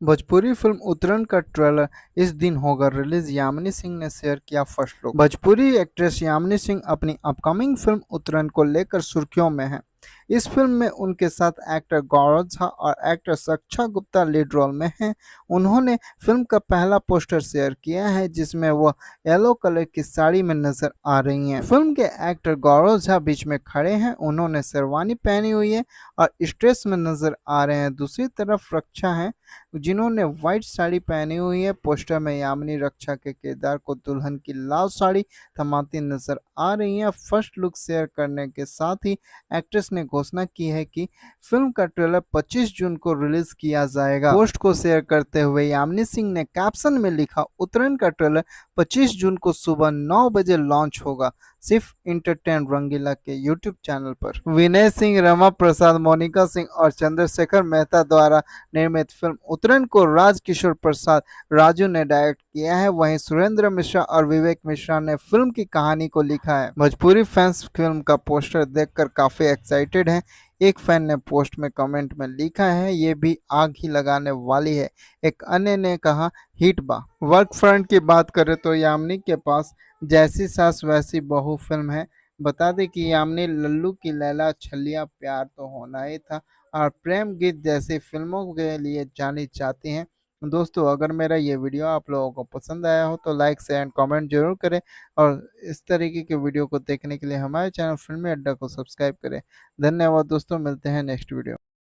Bhojpuri film उतरन का trailer इस दिन होगा रिलीज। यामिनी सिंह ने शेयर किया first look. Bhojpuri actress Yamini Singh अपनी अपकमिंग फिल्म उतरन को लेकर सुर्खियों में हैं। इस फिल्म में उनके साथ एक्टर गौरव झा और एक्टर सक्षा गुप्ता लीड रोल में हैं। उन्होंने फिल्म का पहला पोस्टर शेयर किया है जिसमें वह येलो कलर की साड़ी में नजर आ रही हैं। फिल्म के एक्टर गौरव झा बीच में खड़े हैं। उन्होंने शेरवानी पहनी हुई है और स्ट्रेस में नजर आ रहे हैं। दूसरी तरफ रक्षा है जिन्होंने व्हाइट साड़ी पहनी हुई है। पोस्टर में यामिनी रक्षा के किरदार को दुल्हन की लाल साड़ी थमाती नजर आ रही है। फर्स्ट लुक शेयर करने के साथ ही एक्ट्रेस ने घोषणा की है कि फिल्म का ट्रेलर 25 जून को रिलीज किया जाएगा। पोस्ट को शेयर करते हुए यामिनी सिंह ने कैप्शन में लिखा, उत्तरायण का ट्रेलर 25 जून को सुबह 9 बजे लॉन्च होगा, सिर्फ इंटरटेन रंगीला के यूट्यूब चैनल पर। विनय सिंह, रमा प्रसाद, मोनिका सिंह और चंद्रशेखर मेहता द्वारा निर्मित फिल्म उत्तरायण को राजकिशोर प्रसाद राजू ने डायरेक्ट किया है। वहीं सुरेंद्र मिश्रा और विवेक मिश्रा ने फिल्म की कहानी को लिखा है। भोजपुरी फैंस फिल्म का पोस्टर देखकर काफी एक्साइटेड हैं। एक फैन ने पोस्ट में कमेंट में लिखा है, ये भी आग ही लगाने वाली है। एक अन्य ने कहा, हिट बा। वर्क फ्रंट की बात करें तो यामिनी के पास जैसी सास वैसी बहू फिल्म है। बता दें कि यामिनी लल्लू की लैला छल्लिया प्यार तो होना ही था और प्रेम गीत जैसी फिल्मों के लिए जानी जाती हैं। दोस्तों, अगर मेरा ये वीडियो आप लोगों को पसंद आया हो तो लाइक शेयर एंड कमेंट जरूर करें और इस तरीके के वीडियो को देखने के लिए हमारे चैनल फिल्मी अड्डा को सब्सक्राइब करें। धन्यवाद दोस्तों, मिलते हैं नेक्स्ट वीडियो।